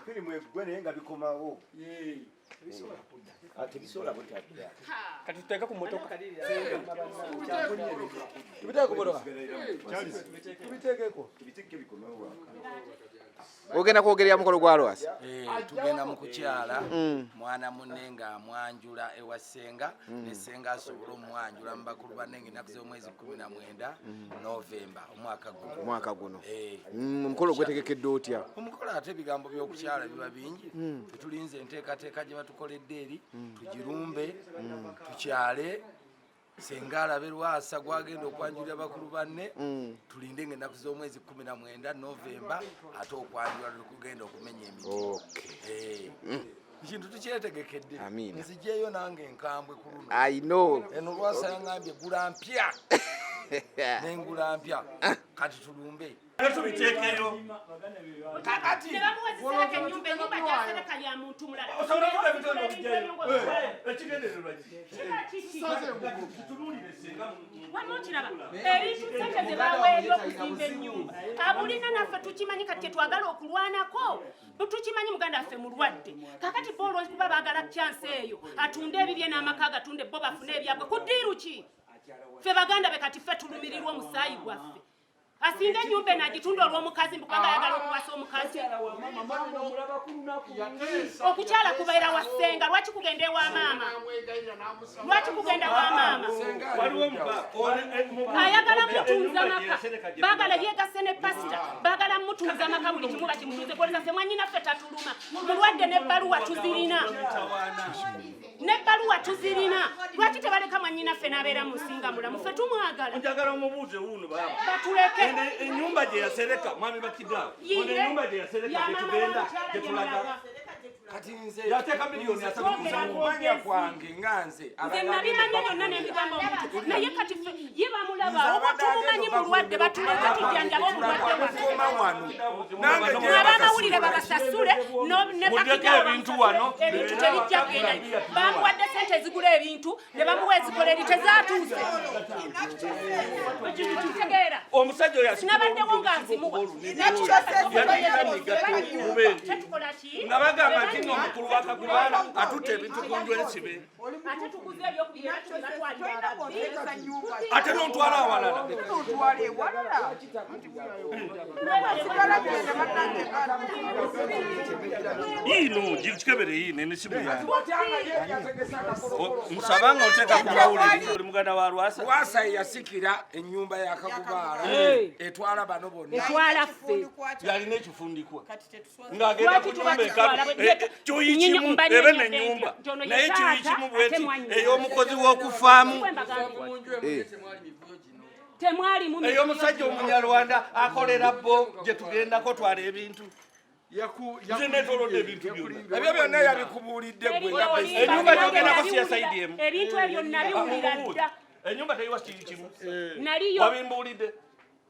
firimu egwe naye nga bikomawo. Tebisobola kutadda. Kati tuteka ku motoka. Tubiteeke ku motoka. Tubiteekeko. Tubiteeke bikomawo. Ogenda kwogerera mukolo gwa Lwasa? Tugenda mu kukyala mwana munne nga amwanjula ewa ssenga ne ssenga asobola omwanjula mu bakulu bannenge ennaku z'omwezi 19 Novemba omwaka guno. Omukolo gwetegekedde otya? Omukolo ate ebigambo by'okukyala biba bingi. Tetulinze enteekateeka gye batukoledde eri tugirumbe tukyale senga alabe Lwasa gwagenda okwanjulira bakulu banne tulinde ng'ennaku z'omwezi 19 Novemba ate okwanjula tukugenda okumenya emiti. Ekintu tukyetegekedde nzijeeyo nange enkambwe ku luno. I know. Eno Lwasa yangambye gula mpya n'engula mpya kati tulumbe. Tubiteekeyo. Kakati nebamuwezesako ennyumba gyasereka ya muntu mulala. Osobola okuba ebitondo okujjayo. Ekigendererwa wanookiraba ebintu ssente ze baweerya okuzimba ennyumba abulina naffe tukimanyi kati tetwagala okulwanako tukimanyi muganda waffe mulwadde kakati Paul kuba baagala kyansi eyo atunde ebibye n'amaka gatunde bo bafune ebyabwe ku ddiiru ki ffe baganda be kati ffe tulumirirwa omusaayi gwaffe asinga ennyumba enagitunda olw'omukazi mbukanga ayagala okuwasa omukazi okukyala kubeera wa ssenga lwaki kugenda ewa maama lwaki kugenda wa maama ayagala mutunza maka baagala yeegase ne pasita baagala mutunza maka buli kimu bakimutuze koleza ffe mwannyinaffe tatuluma mulwadde n'ebbaluwa tuzirina lwaki tebaleka mwannyinaffe n'abeera mu nsinga mulamu ffe tumwagala njagala omubuuze wuuno baba batuleke ennyumba gye yasereka mwami bakiddawo ono ennyumba gye yasereka gyetugenda gyetulaga kati nze yateeka miliyoni kumanya kwange nga nze nabimanya byonna n'ebigambo omuntu naye kati ffe ye bamulaba oba tumumanyi mulwadde batuleka tujjanjaba omulwadde abamawulire babasasule ebintu wano ebintu tebijja kugenda bamuwadde sente ezigula ebintu ne bamuwa ezikola eri tezaatuuse kitegeera omusajja oyo sinabaddewo nga nzimuwa nga bagamba nti omukulu wakagubaala atutte ebintu ku nju ensibe ate nontwala awalala yiino gikebere yiino enisimu yange musabanga oteeka ku mawulire oli muganda wa Lwasa. Lwasa yasikira ennyumba ya Kagubaala etwala bano bonna etwala ffe yalina ekifundikwa ng'agenda ku nyumba kyuyi kimu ebe n'ennyumba naye kyuyi kimu bweti ey'omukozi w'okufaamu ey'omusajja omunyarwanda akolera bo gye tugendako twala ebintu nze netolodde ebintu byonna ebyo byonna yabikubuulidde gwe ennyumba gyogendako si yasaidi emu ebintu ebyo nabiwulira dda ennyumba teyiwa kyuyi kimu naliyo wabimbuulidde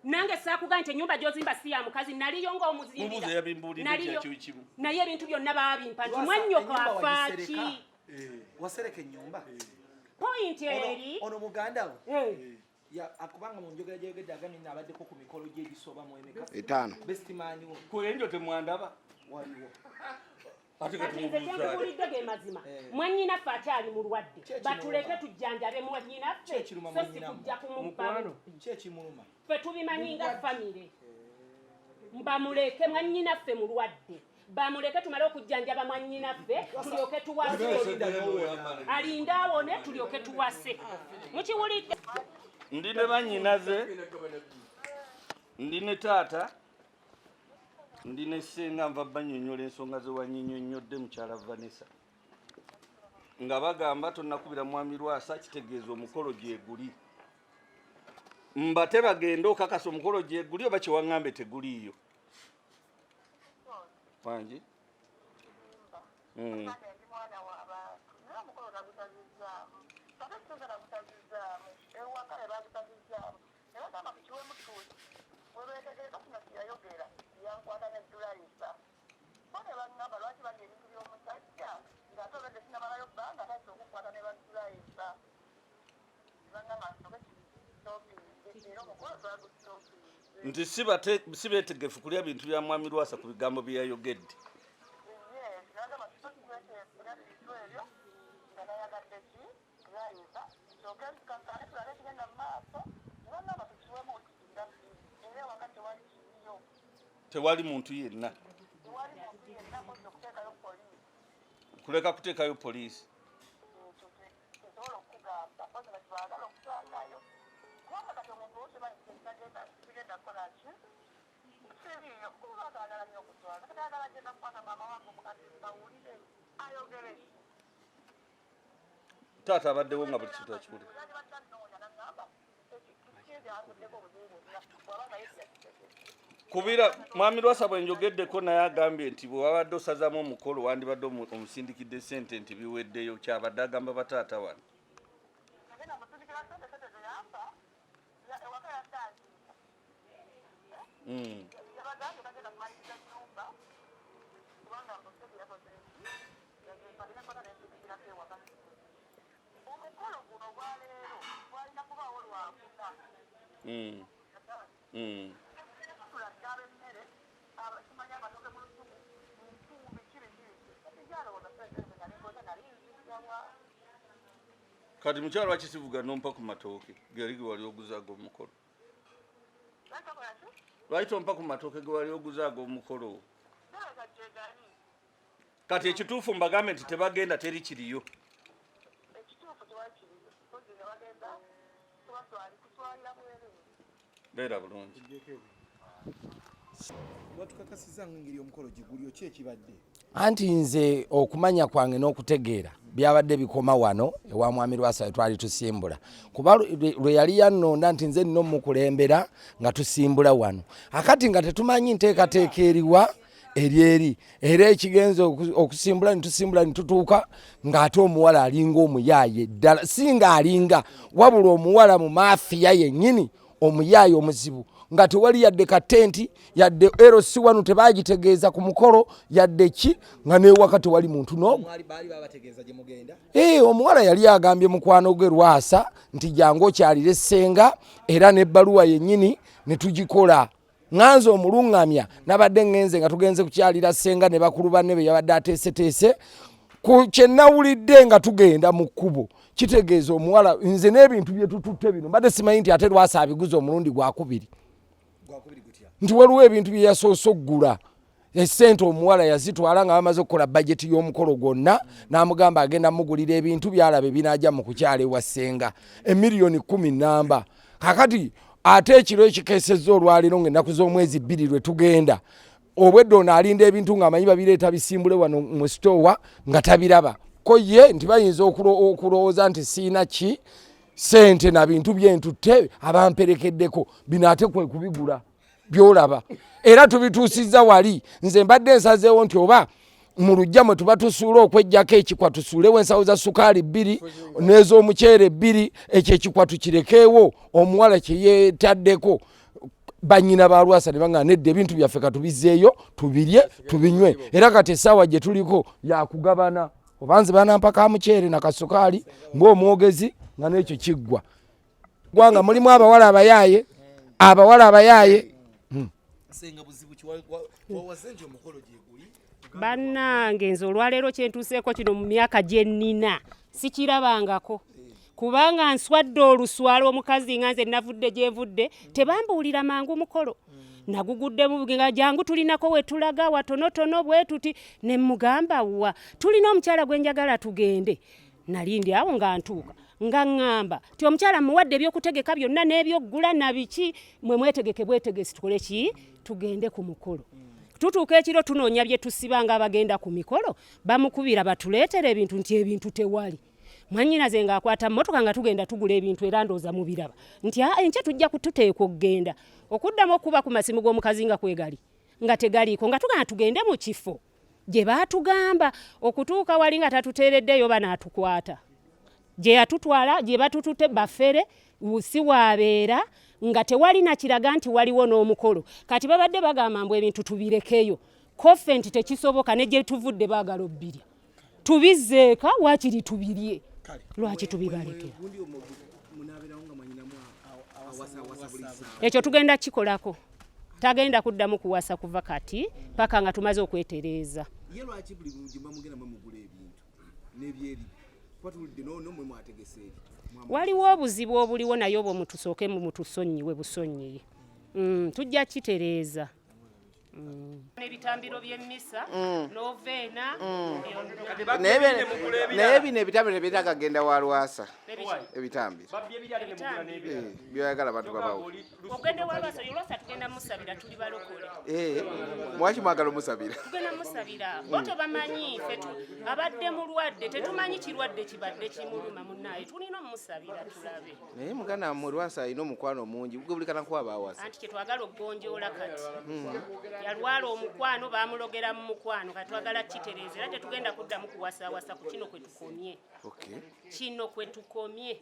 nange saakugamba nti ennyumba gy'ozimba si ya mukazi naliyo mubuuze yabimbuulidde kyuyi kimu naye ebintu byonna baabimpa nti mwannyoko afaaki wasereka ennyumba pointi eri ono muganda we akubanga mu njogera gyeyogedde agamye naabaddeko ku mikolo gye egisobamu emeka 5 bestimaani wo kuenjo temwandaba waliwo nze kyenkubuulidde ge mazima mwannyinaffe akyali mulwadde batuleke tujjanjabe mwannyinaffe so sikujja kumubbamu kyekimuluma ffe tubimanyi nga famire bamuleke mwannyinaffe mulwadde bamuleke tumale okujjanjaba mwannyinaffe tulyoke tuwase alinde awone tulyoke tuwase mukiwulidde ndi ne bannyinaze ndi ne taata ndi ne ssenga nva bannyonnyola ensonga ze wannyinnyonnyodde mukyala Vanessa nga bagamba tonnakubira mwami Lwasa kitegeeza omukolo gyeguli mbate bagenda okakasa omukolo gyeguli oba kyewaŋŋambe teguliiyo wangi nti si beetegefu kulya bintu bya mwami Lwasa ku bigambo bye yayogedde Tewali muntu yenna kuleka kuteekayo poliisi. Taata abaddewo nga buli kintu akiwulira. Kubira mwami Lwasa bwe njogeddeko naye agambye nti bwe wabadde osazaamu omukolo wandibadde omusindikidde ssente nti biweddeyo, kyabadde agamba bataata wano. Kati mukyalo lwaki sivuga nompa ku matooke gali ge wali oguzaago omukolo? Lwaki tompa ku matooke ge wali oguzaago omukolo? Kati ekituufu mbagambe nti tebagenda teri kiriyo. Beera bulungi. Watukakasiza ngeri omukolo gigulyo ki ekibadde? Anti nze okumanya kwange n'okutegeera byabadde bikoma wano ewa mwami Lwasa twali tusimbula. Kuba lwe yali yannonda nti nze nno mukulembera nga tusimbula wano. Akati nga tetumanyi nteekateeka eriwa eri era ekigenzo okusimbula nitusimbula nitutuuka ng'ate omuwala alinga omuyaaye ddala, singa alinga wabula omuwala mu maafiya yennyini omuyaaye omuzibu nga tewali yadde katenti yadde erosi wano tebagitegeeza ku mukolo yadde ki nga n'ewaka tewali muntu n'omu. Omuwala yali agambye mukwano gwe Lwasa nti jangu okyalire Ssenga era n'ebbaluwa yennyini ne tugikola. Nganze omulungamya nabadde ngenze nga tugenze kukyalira Ssenga ne bakulu banne be yabadde ateeseteese ku kye nawulidde nga tugenda mu kkubo. Kitegeeza omuwala nze n'ebintu bye tututte bino mbadde simanyi nti ate Lwasa abiguza omulundi gwakubiri. Nti waliwo ebintu bye yasoose oggula essente omuwala yazitwala nga bamaze okukola bajeti y'omukolo gwonna n'amugamba agenda mugulira ebintu byalaba binajja mu kukyala ewa Ssenga emiliyoni 10 namba. Kakati ate ekiro ekikeesezza olwaliro ng'ennaku z'omwezi 2 lwe tugenda obwedde ono alinda ebintu ng'amanyi babireeta bisimbule wano mu sitowa nga tabiraba ko ye nti bayinza okulowooza nti siina ki sente na bintu byentutte abamperekeddeko bino ate kwe kubigula byolaba era tubituusizza wali. Nze mbadde nsazeewo nti oba mu lujja mwe tuba tusuula okwejjako ekikwa tusuulewo ensawo za sukaali 2 n'ez'omuceere 2 ekyo ekikwa tukirekeewo omuwala kye yeetaddeko. Banyina ba Lwasa ne banga nedde ebintu byaffe katubizzeeyo tubirye tubinywe era kati essaawa gye tuliko yakugabana obanze banampa ka muceere na kasukaali ng'omwogezi nga n'ekyo kiggwa gwanga mulimu abawala abayaaye Senga buzibu wawasenje omukolo gyeguli bannange nze olwaleero kyentuuseeko kino mu myaka gye nnina sikirabangako kubanga nswadde oluswala omukazi nga nze navudde gyenvudde tebambuulira mangu mukolo naguguddemu nga jangu tulinako we tulaga watonotono bwe tuti ne mugamba wa tulina omukyala gwe njagala tugende. Nalindi awo nga ntuuka nga ngamba ti omukyala muwadde ebyokutegeka byonna n'ebyoggula na biki mwe mwetegeke bwetegesi tukole ki tugende ku mukolo. Tutuuka ekiro tunoonya bye tusibanga abagenda ku mikolo bamukubira batuleetera ebintu nti ebintu tewali. Mwanyinaze nga akwata mmotoka nga tugenda tugula ebintu era ndooza mubiraba nti enkya tujja kututeeka okugenda okuddamu okuba ku masimu g'omukazi nga kwegali nga tegaliiko nga tugenda tugende mu kifo gye baatugamba okutuuka wali nga tatuteereddeyo banaatukwata gye yatutwala gye batutute baffere si waabeera nga tewali na kiraga nti waliwo n'omukolo. Kati babadde bagamba mbu ebintu tubirekeyo koffe nti tekisoboka ne gye tuvudde baagala obbirya tubizzeeka waakiri tubirye lwaki tubibalekera ekyo tugenda kikolako tagenda kuddamu kuwasa kuva kati paka nga tumaze okwetereeza. patulidde no mwe mwategese waliwo obuzibu obuliwo naye obwo mutusooke mutusonyiwe busonyiye tujja kitereeza n'ebitambiro by'emmisa noveena naye bino ebitambiro tebyetaaga wa Lwasa ebitambiro byoyagala bantu babawo ogende wa Lwasa Lwasa tugenda musabira tuli balokole mwaki mwagala omusabira tugenda musabira bo tebamanyi ffe abadde mulwadde tetumanyi kirwadde kibadde kimuluma munnaye tulina omusabira tulabe naye muganda mu Lwasa alina omukwano mungi gubulikana kwaba awasa anti kyetwagala okugonjoola kati yalwala omukwano bamulogera mu mukwano katwagala kitereeza era tetugenda kuddamu kuwasaawasa ku kino kwe tukomye kino kwe tukomye